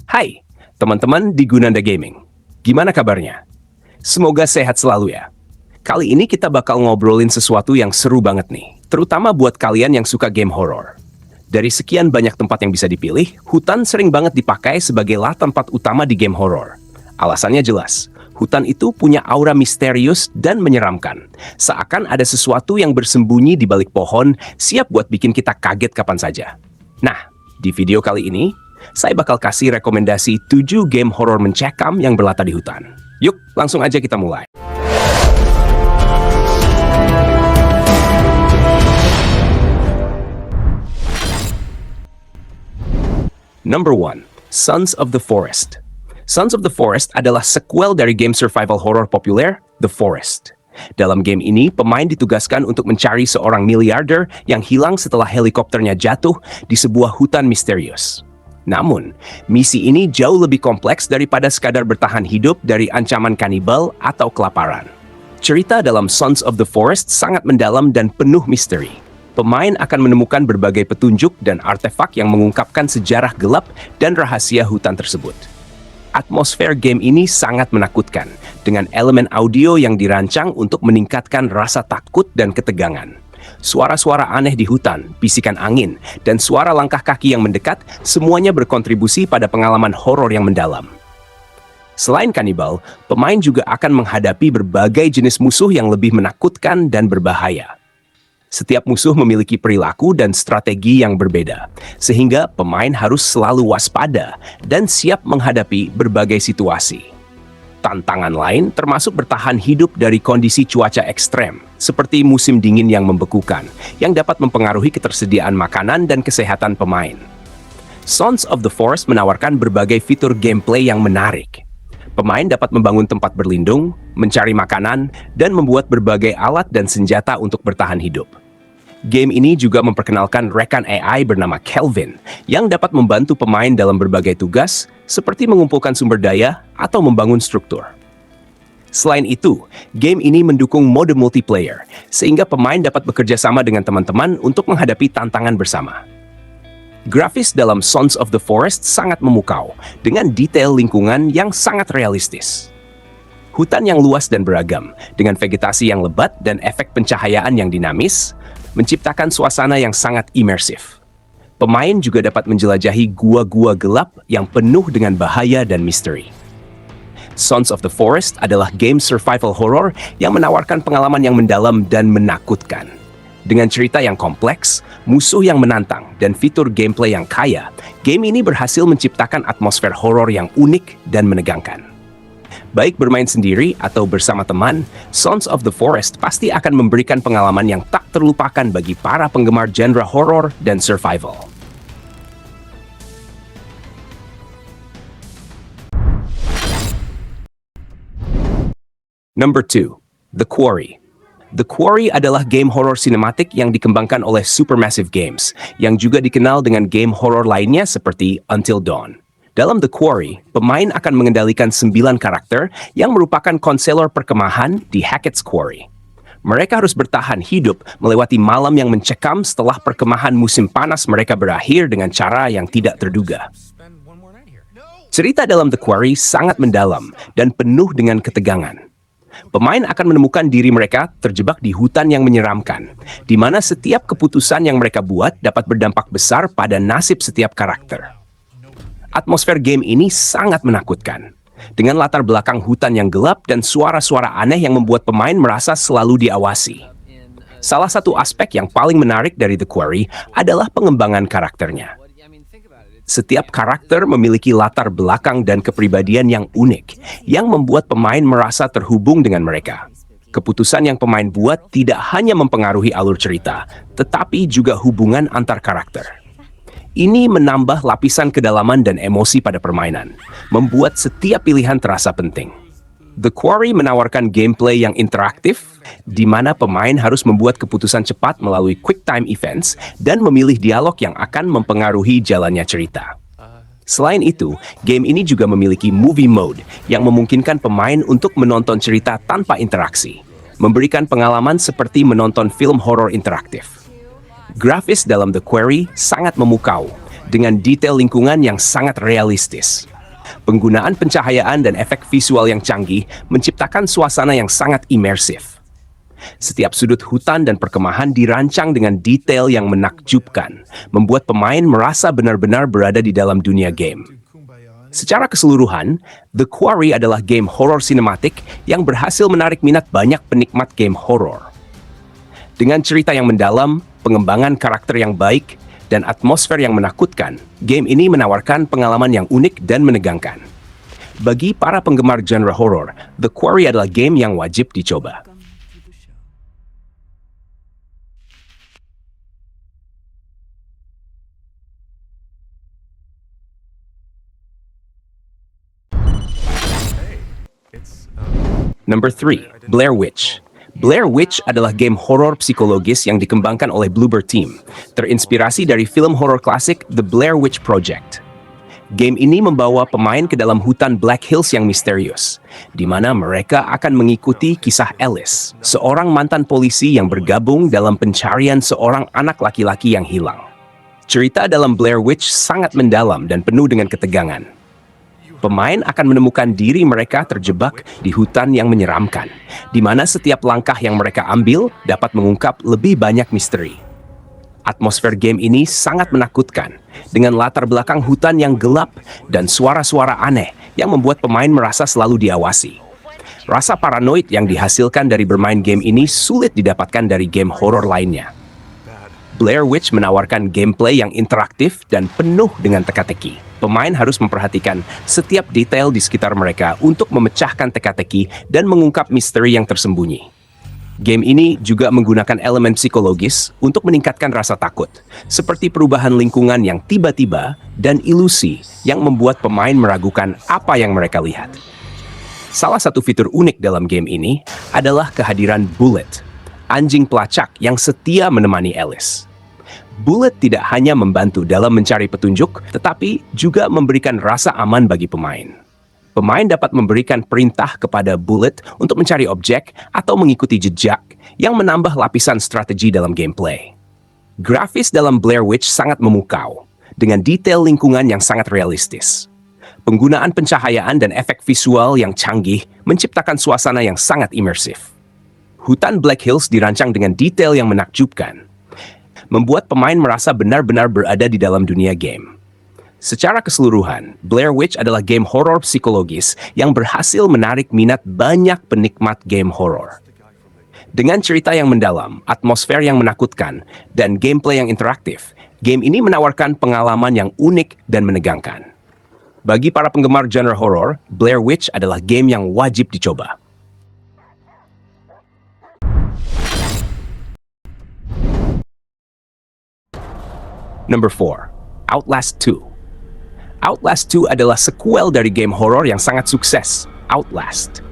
Hai, teman-teman di Gunanda Gaming. Gimana kabarnya? Semoga sehat selalu ya. Kali ini kita bakal ngobrolin sesuatu yang seru banget nih, terutama buat kalian yang suka game horror. Dari sekian banyak tempat yang bisa dipilih, hutan sering banget dipakai sebagai tempat utama di game horror. Alasannya jelas, hutan itu punya aura misterius dan menyeramkan. Seakan ada sesuatu yang bersembunyi di balik pohon, siap buat bikin kita kaget kapan saja. Nah, di video kali ini, saya bakal kasih rekomendasi 7 game horror mencekam yang berlatar di hutan. Yuk, langsung aja kita mulai. Number 1. Sons of the Forest. Sons of the Forest adalah sequel dari game survival horror populer, The Forest. Dalam game ini, pemain ditugaskan untuk mencari seorang miliarder yang hilang setelah helikopternya jatuh di sebuah hutan misterius. Namun, misi ini jauh lebih kompleks daripada sekadar bertahan hidup dari ancaman kanibal atau kelaparan. Cerita dalam Sons of the Forest sangat mendalam dan penuh misteri. Pemain akan menemukan berbagai petunjuk dan artefak yang mengungkapkan sejarah gelap dan rahasia hutan tersebut. Atmosfer game ini sangat menakutkan, dengan elemen audio yang dirancang untuk meningkatkan rasa takut dan ketegangan. Suara-suara aneh di hutan, bisikan angin, dan suara langkah kaki yang mendekat, semuanya berkontribusi pada pengalaman horor yang mendalam. Selain kanibal, pemain juga akan menghadapi berbagai jenis musuh yang lebih menakutkan dan berbahaya. Setiap musuh memiliki perilaku dan strategi yang berbeda, sehingga pemain harus selalu waspada dan siap menghadapi berbagai situasi. Tantangan lain termasuk bertahan hidup dari kondisi cuaca ekstrem, seperti musim dingin yang membekukan, yang dapat mempengaruhi ketersediaan makanan dan kesehatan pemain. Sons of the Forest menawarkan berbagai fitur gameplay yang menarik. Pemain dapat membangun tempat berlindung, mencari makanan, dan membuat berbagai alat dan senjata untuk bertahan hidup. Game ini juga memperkenalkan rekan AI bernama Kelvin, yang dapat membantu pemain dalam berbagai tugas, seperti mengumpulkan sumber daya atau membangun struktur. Selain itu, game ini mendukung mode multiplayer, sehingga pemain dapat bekerja sama dengan teman-teman untuk menghadapi tantangan bersama. Grafis dalam Sons of the Forest sangat memukau, dengan detail lingkungan yang sangat realistis. Hutan yang luas dan beragam, dengan vegetasi yang lebat dan efek pencahayaan yang dinamis, menciptakan suasana yang sangat imersif. Pemain juga dapat menjelajahi gua-gua gelap yang penuh dengan bahaya dan misteri. Sons of the Forest adalah game survival horror yang menawarkan pengalaman yang mendalam dan menakutkan. Dengan cerita yang kompleks, musuh yang menantang, dan fitur gameplay yang kaya, game ini berhasil menciptakan atmosfer horor yang unik dan menegangkan. Baik bermain sendiri atau bersama teman, Sons of the Forest pasti akan memberikan pengalaman yang tak terlupakan bagi para penggemar genre horor dan survival. Number 2. The Quarry. The Quarry adalah game horror sinematik yang dikembangkan oleh Supermassive Games, yang juga dikenal dengan game horror lainnya seperti Until Dawn. Dalam The Quarry, pemain akan mengendalikan 9 karakter yang merupakan konselor perkemahan di Hackett's Quarry. Mereka harus bertahan hidup melewati malam yang mencekam setelah perkemahan musim panas mereka berakhir dengan cara yang tidak terduga. Cerita dalam The Quarry sangat mendalam dan penuh dengan ketegangan. Pemain akan menemukan diri mereka terjebak di hutan yang menyeramkan, di mana setiap keputusan yang mereka buat dapat berdampak besar pada nasib setiap karakter. Atmosfer game ini sangat menakutkan, dengan latar belakang hutan yang gelap dan suara-suara aneh yang membuat pemain merasa selalu diawasi. Salah satu aspek yang paling menarik dari The Quarry adalah pengembangan karakternya. Setiap karakter memiliki latar belakang dan kepribadian yang unik, yang membuat pemain merasa terhubung dengan mereka. Keputusan yang pemain buat tidak hanya mempengaruhi alur cerita, tetapi juga hubungan antar karakter. Ini menambah lapisan kedalaman dan emosi pada permainan, membuat setiap pilihan terasa penting. The Quarry menawarkan gameplay yang interaktif, di mana pemain harus membuat keputusan cepat melalui quick time events dan memilih dialog yang akan mempengaruhi jalannya cerita. Selain itu, game ini juga memiliki movie mode yang memungkinkan pemain untuk menonton cerita tanpa interaksi, memberikan pengalaman seperti menonton film horor interaktif. Grafis dalam The Quarry sangat memukau, dengan detail lingkungan yang sangat realistis. Penggunaan pencahayaan dan efek visual yang canggih menciptakan suasana yang sangat imersif. Setiap sudut hutan dan perkemahan dirancang dengan detail yang menakjubkan, membuat pemain merasa benar-benar berada di dalam dunia game. Secara keseluruhan, The Quarry adalah game horor sinematik yang berhasil menarik minat banyak penikmat game horor. Dengan cerita yang mendalam, pengembangan karakter yang baik, dan atmosfer yang menakutkan, game ini menawarkan pengalaman yang unik dan menegangkan. Bagi para penggemar genre horor, The Quarry adalah game yang wajib dicoba. Number 3, Blair Witch. Blair Witch adalah game horor psikologis yang dikembangkan oleh Bloober Team, terinspirasi dari film horor klasik The Blair Witch Project. Game ini membawa pemain ke dalam hutan Black Hills yang misterius, di mana mereka akan mengikuti kisah Alice, seorang mantan polisi yang bergabung dalam pencarian seorang anak laki-laki yang hilang. Cerita dalam Blair Witch sangat mendalam dan penuh dengan ketegangan. Pemain akan menemukan diri mereka terjebak di hutan yang menyeramkan, di mana setiap langkah yang mereka ambil dapat mengungkap lebih banyak misteri. Atmosfer game ini sangat menakutkan, dengan latar belakang hutan yang gelap dan suara-suara aneh yang membuat pemain merasa selalu diawasi. Rasa paranoid yang dihasilkan dari bermain game ini sulit didapatkan dari game horor lainnya. Blair Witch menawarkan gameplay yang interaktif dan penuh dengan teka-teki. Pemain harus memperhatikan setiap detail di sekitar mereka untuk memecahkan teka-teki dan mengungkap misteri yang tersembunyi. Game ini juga menggunakan elemen psikologis untuk meningkatkan rasa takut, seperti perubahan lingkungan yang tiba-tiba dan ilusi yang membuat pemain meragukan apa yang mereka lihat. Salah satu fitur unik dalam game ini adalah kehadiran Bullet, anjing pelacak yang setia menemani Alice. Bullet tidak hanya membantu dalam mencari petunjuk, tetapi juga memberikan rasa aman bagi pemain. Pemain dapat memberikan perintah kepada Bullet untuk mencari objek atau mengikuti jejak yang menambah lapisan strategi dalam gameplay. Grafis dalam Blair Witch sangat memukau, dengan detail lingkungan yang sangat realistis. Penggunaan pencahayaan dan efek visual yang canggih menciptakan suasana yang sangat imersif. Hutan Black Hills dirancang dengan detail yang menakjubkan, membuat pemain merasa benar-benar berada di dalam dunia game. Secara keseluruhan, Blair Witch adalah game horor psikologis yang berhasil menarik minat banyak penikmat game horor. Dengan cerita yang mendalam, atmosfer yang menakutkan, dan gameplay yang interaktif, game ini menawarkan pengalaman yang unik dan menegangkan. Bagi para penggemar genre horor, Blair Witch adalah game yang wajib dicoba. Number 4, Outlast 2. Outlast 2 adalah sequel dari game horor yang sangat sukses, Outlast.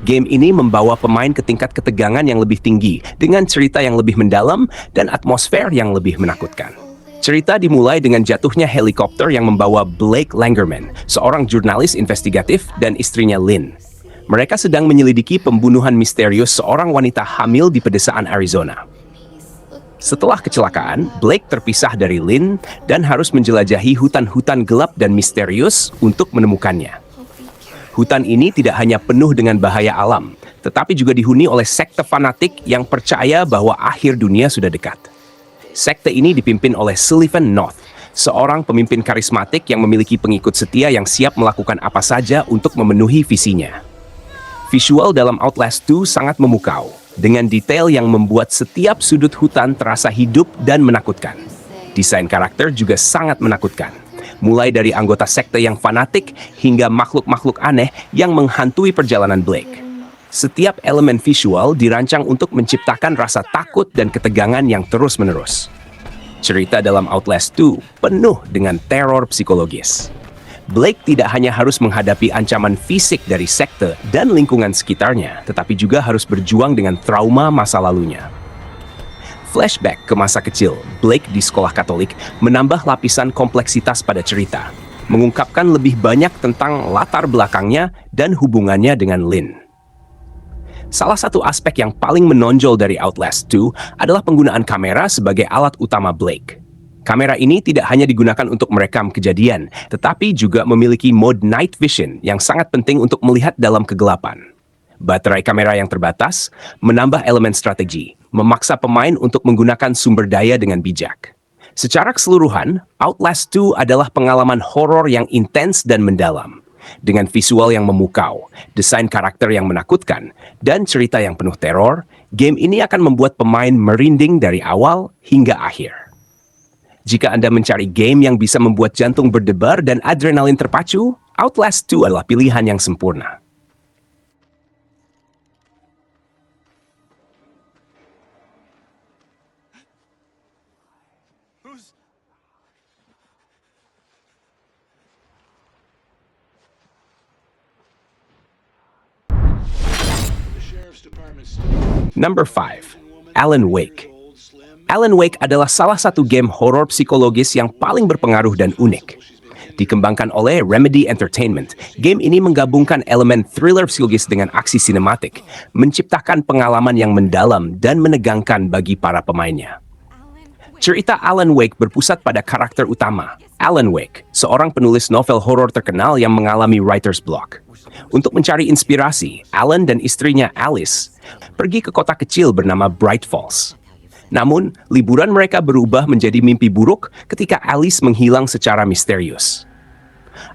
Game ini membawa pemain ke tingkat ketegangan yang lebih tinggi dengan cerita yang lebih mendalam dan atmosfer yang lebih menakutkan. Cerita dimulai dengan jatuhnya helikopter yang membawa Blake Langerman, seorang jurnalis investigatif, dan istrinya Lynn. Mereka sedang menyelidiki pembunuhan misterius seorang wanita hamil di pedesaan Arizona. Setelah kecelakaan, Blake terpisah dari Lynn dan harus menjelajahi hutan-hutan gelap dan misterius untuk menemukannya. Hutan ini tidak hanya penuh dengan bahaya alam, tetapi juga dihuni oleh sekte fanatik yang percaya bahwa akhir dunia sudah dekat. Sekte ini dipimpin oleh Sullivan North, seorang pemimpin karismatik yang memiliki pengikut setia yang siap melakukan apa saja untuk memenuhi visinya. Visual dalam Outlast 2 sangat memukau, dengan detail yang membuat setiap sudut hutan terasa hidup dan menakutkan. Desain karakter juga sangat menakutkan, mulai dari anggota sekte yang fanatik hingga makhluk-makhluk aneh yang menghantui perjalanan Blake. Setiap elemen visual dirancang untuk menciptakan rasa takut dan ketegangan yang terus-menerus. Cerita dalam Outlast 2 penuh dengan teror psikologis. Blake tidak hanya harus menghadapi ancaman fisik dari sekte dan lingkungan sekitarnya, tetapi juga harus berjuang dengan trauma masa lalunya. Flashback ke masa kecil Blake di sekolah Katolik menambah lapisan kompleksitas pada cerita, mengungkapkan lebih banyak tentang latar belakangnya dan hubungannya dengan Lynn. Salah satu aspek yang paling menonjol dari Outlast 2 adalah penggunaan kamera sebagai alat utama Blake. Kamera ini tidak hanya digunakan untuk merekam kejadian, tetapi juga memiliki mode night vision yang sangat penting untuk melihat dalam kegelapan. Baterai kamera yang terbatas menambah elemen strategi, memaksa pemain untuk menggunakan sumber daya dengan bijak. Secara keseluruhan, Outlast 2 adalah pengalaman horor yang intens dan mendalam. Dengan visual yang memukau, desain karakter yang menakutkan, dan cerita yang penuh teror, game ini akan membuat pemain merinding dari awal hingga akhir. Jika Anda mencari game yang bisa membuat jantung berdebar dan adrenalin terpacu, Outlast 2 adalah pilihan yang sempurna. Number 5. Alan Wake. Alan Wake adalah salah satu game horor psikologis yang paling berpengaruh dan unik. Dikembangkan oleh Remedy Entertainment, game ini menggabungkan elemen thriller psikologis dengan aksi sinematik, menciptakan pengalaman yang mendalam dan menegangkan bagi para pemainnya. Cerita Alan Wake berpusat pada karakter utama, Alan Wake, seorang penulis novel horor terkenal yang mengalami writer's block. Untuk mencari inspirasi, Alan dan istrinya Alice pergi ke kota kecil bernama Bright Falls. Namun, liburan mereka berubah menjadi mimpi buruk ketika Alice menghilang secara misterius.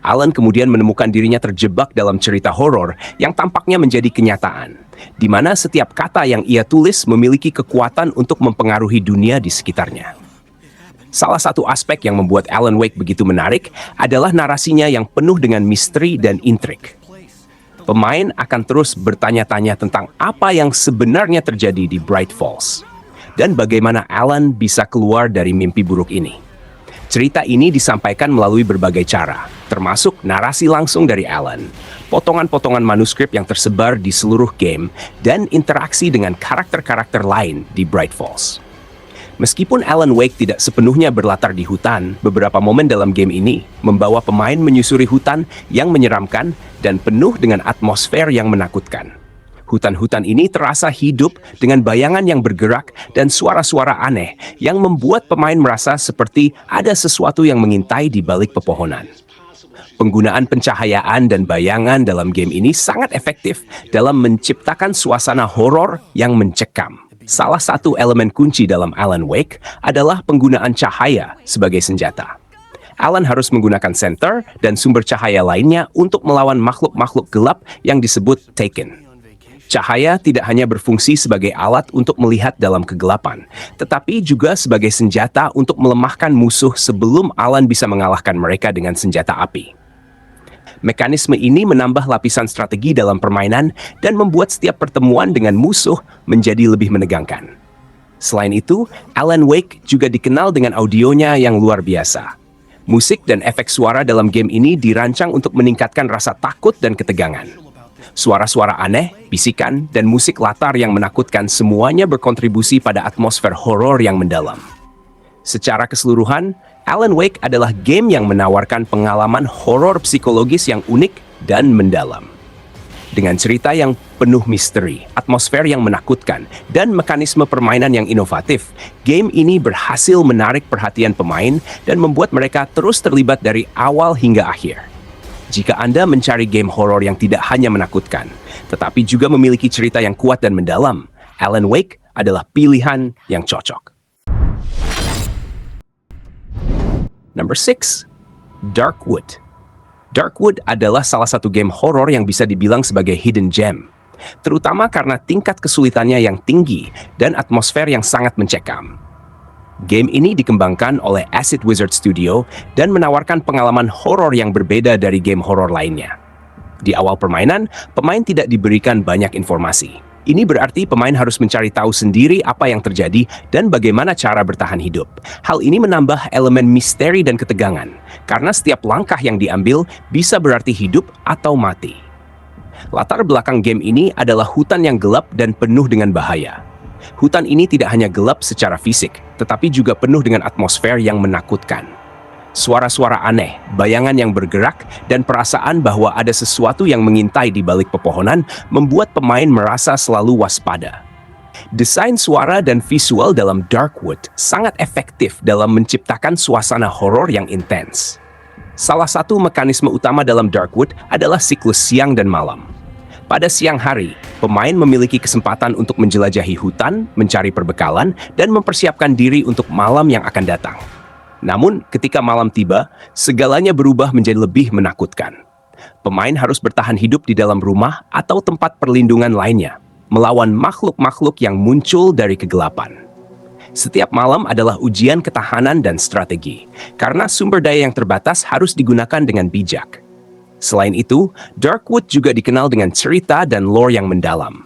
Alan kemudian menemukan dirinya terjebak dalam cerita horor yang tampaknya menjadi kenyataan, di mana setiap kata yang ia tulis memiliki kekuatan untuk mempengaruhi dunia di sekitarnya. Salah satu aspek yang membuat Alan Wake begitu menarik adalah narasinya yang penuh dengan misteri dan intrik. Pemain akan terus bertanya-tanya tentang apa yang sebenarnya terjadi di Bright Falls dan bagaimana Alan bisa keluar dari mimpi buruk ini. Cerita ini disampaikan melalui berbagai cara, termasuk narasi langsung dari Alan, potongan-potongan manuskrip yang tersebar di seluruh game, dan interaksi dengan karakter-karakter lain di Bright Falls. Meskipun Alan Wake tidak sepenuhnya berlatar di hutan, beberapa momen dalam game ini membawa pemain menyusuri hutan yang menyeramkan dan penuh dengan atmosfer yang menakutkan. Hutan-hutan ini terasa hidup dengan bayangan yang bergerak dan suara-suara aneh yang membuat pemain merasa seperti ada sesuatu yang mengintai di balik pepohonan. Penggunaan pencahayaan dan bayangan dalam game ini sangat efektif dalam menciptakan suasana horor yang mencekam. Salah satu elemen kunci dalam Alan Wake adalah penggunaan cahaya sebagai senjata. Alan harus menggunakan senter dan sumber cahaya lainnya untuk melawan makhluk-makhluk gelap yang disebut Taken. Cahaya tidak hanya berfungsi sebagai alat untuk melihat dalam kegelapan, tetapi juga sebagai senjata untuk melemahkan musuh sebelum Alan bisa mengalahkan mereka dengan senjata api. Mekanisme ini menambah lapisan strategi dalam permainan dan membuat setiap pertemuan dengan musuh menjadi lebih menegangkan. Selain itu, Alan Wake juga dikenal dengan audionya yang luar biasa. Musik dan efek suara dalam game ini dirancang untuk meningkatkan rasa takut dan ketegangan. Suara-suara aneh, bisikan, dan musik latar yang menakutkan semuanya berkontribusi pada atmosfer horor yang mendalam. Secara keseluruhan, Alan Wake adalah game yang menawarkan pengalaman horor psikologis yang unik dan mendalam. Dengan cerita yang penuh misteri, atmosfer yang menakutkan, dan mekanisme permainan yang inovatif, game ini berhasil menarik perhatian pemain dan membuat mereka terus terlibat dari awal hingga akhir. Jika Anda mencari game horor yang tidak hanya menakutkan, tetapi juga memiliki cerita yang kuat dan mendalam, Alan Wake adalah pilihan yang cocok. Number 6. Darkwood. Darkwood adalah salah satu game horor yang bisa dibilang sebagai hidden gem, terutama karena tingkat kesulitannya yang tinggi dan atmosfer yang sangat mencekam. Game ini dikembangkan oleh Acid Wizard Studio dan menawarkan pengalaman horor yang berbeda dari game horor lainnya. Di awal permainan, pemain tidak diberikan banyak informasi. Ini berarti pemain harus mencari tahu sendiri apa yang terjadi dan bagaimana cara bertahan hidup. Hal ini menambah elemen misteri dan ketegangan, karena setiap langkah yang diambil bisa berarti hidup atau mati. Latar belakang game ini adalah hutan yang gelap dan penuh dengan bahaya. Hutan ini tidak hanya gelap secara fisik, tetapi juga penuh dengan atmosfer yang menakutkan. Suara-suara aneh, bayangan yang bergerak, dan perasaan bahwa ada sesuatu yang mengintai di balik pepohonan membuat pemain merasa selalu waspada. Desain suara dan visual dalam Darkwood sangat efektif dalam menciptakan suasana horor yang intens. Salah satu mekanisme utama dalam Darkwood adalah siklus siang dan malam. Pada siang hari, pemain memiliki kesempatan untuk menjelajahi hutan, mencari perbekalan, dan mempersiapkan diri untuk malam yang akan datang. Namun, ketika malam tiba, segalanya berubah menjadi lebih menakutkan. Pemain harus bertahan hidup di dalam rumah atau tempat perlindungan lainnya, melawan makhluk-makhluk yang muncul dari kegelapan. Setiap malam adalah ujian ketahanan dan strategi, karena sumber daya yang terbatas harus digunakan dengan bijak. Selain itu, Darkwood juga dikenal dengan cerita dan lore yang mendalam.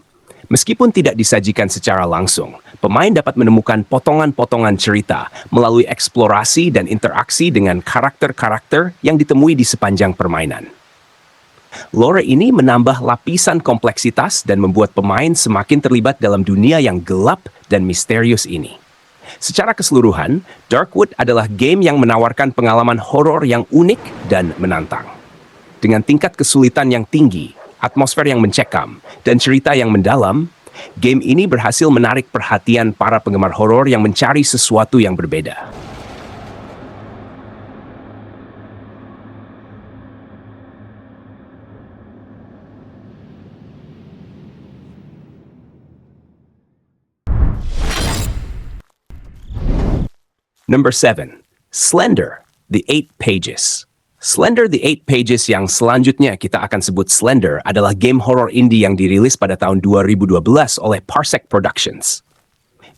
Meskipun tidak disajikan secara langsung, pemain dapat menemukan potongan-potongan cerita melalui eksplorasi dan interaksi dengan karakter-karakter yang ditemui di sepanjang permainan. Lore ini menambah lapisan kompleksitas dan membuat pemain semakin terlibat dalam dunia yang gelap dan misterius ini. Secara keseluruhan, Darkwood adalah game yang menawarkan pengalaman horor yang unik dan menantang. Dengan tingkat kesulitan yang tinggi, atmosfer yang mencekam, dan cerita yang mendalam, game ini berhasil menarik perhatian para penggemar horor yang mencari sesuatu yang berbeda. Number 7. Slender, The Eight Pages. Slender, The Eight Pages yang selanjutnya kita akan sebut Slender adalah game horror indie yang dirilis pada tahun 2012 oleh Parsec Productions.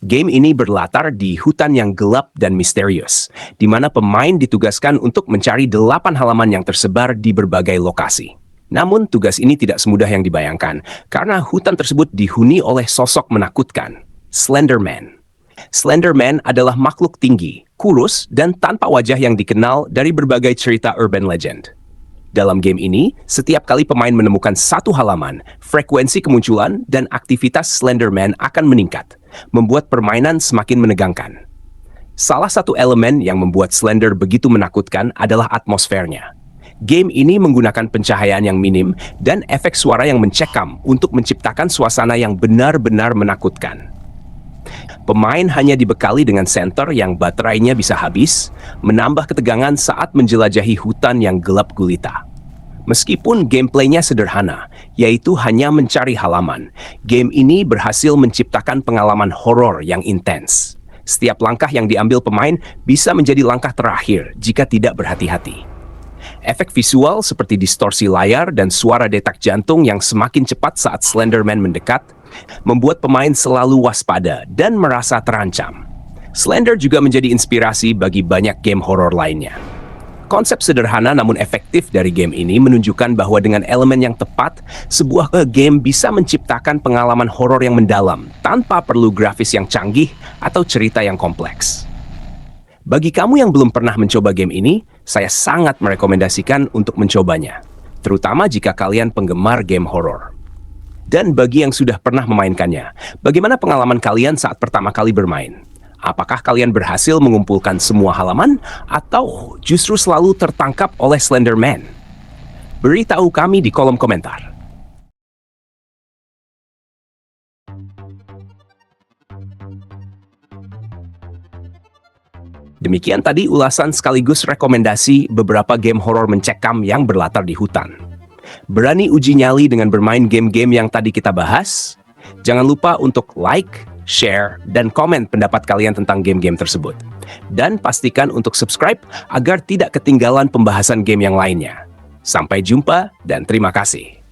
Game ini berlatar di hutan yang gelap dan misterius, di mana pemain ditugaskan untuk mencari 8 halaman yang tersebar di berbagai lokasi. Namun tugas ini tidak semudah yang dibayangkan, karena hutan tersebut dihuni oleh sosok menakutkan, Slenderman. Slenderman adalah makhluk tinggi, kurus, dan tanpa wajah yang dikenal dari berbagai cerita urban legend. Dalam game ini, setiap kali pemain menemukan satu halaman, frekuensi kemunculan dan aktivitas Slenderman akan meningkat, membuat permainan semakin menegangkan. Salah satu elemen yang membuat Slender begitu menakutkan adalah atmosfernya. Game ini menggunakan pencahayaan yang minim dan efek suara yang mencekam untuk menciptakan suasana yang benar-benar menakutkan. Pemain hanya dibekali dengan senter yang baterainya bisa habis, menambah ketegangan saat menjelajahi hutan yang gelap gulita. Meskipun gameplaynya sederhana, yaitu hanya mencari halaman, game ini berhasil menciptakan pengalaman horor yang intens. Setiap langkah yang diambil pemain bisa menjadi langkah terakhir jika tidak berhati-hati. Efek visual seperti distorsi layar dan suara detak jantung yang semakin cepat saat Slenderman mendekat membuat pemain selalu waspada dan merasa terancam. Slender juga menjadi inspirasi bagi banyak game horor lainnya. Konsep sederhana namun efektif dari game ini menunjukkan bahwa dengan elemen yang tepat, sebuah game bisa menciptakan pengalaman horor yang mendalam tanpa perlu grafis yang canggih atau cerita yang kompleks. Bagi kamu yang belum pernah mencoba game ini, saya sangat merekomendasikan untuk mencobanya, terutama jika kalian penggemar game horor. Dan bagi yang sudah pernah memainkannya, bagaimana pengalaman kalian saat pertama kali bermain? Apakah kalian berhasil mengumpulkan semua halaman atau justru selalu tertangkap oleh Slenderman? Beritahu kami di kolom komentar. Demikian tadi ulasan sekaligus rekomendasi beberapa game horor mencekam yang berlatar di hutan. Berani uji nyali dengan bermain game-game yang tadi kita bahas? Jangan lupa untuk like, share, dan komen pendapat kalian tentang game-game tersebut. Dan pastikan untuk subscribe agar tidak ketinggalan pembahasan game yang lainnya. Sampai jumpa dan terima kasih.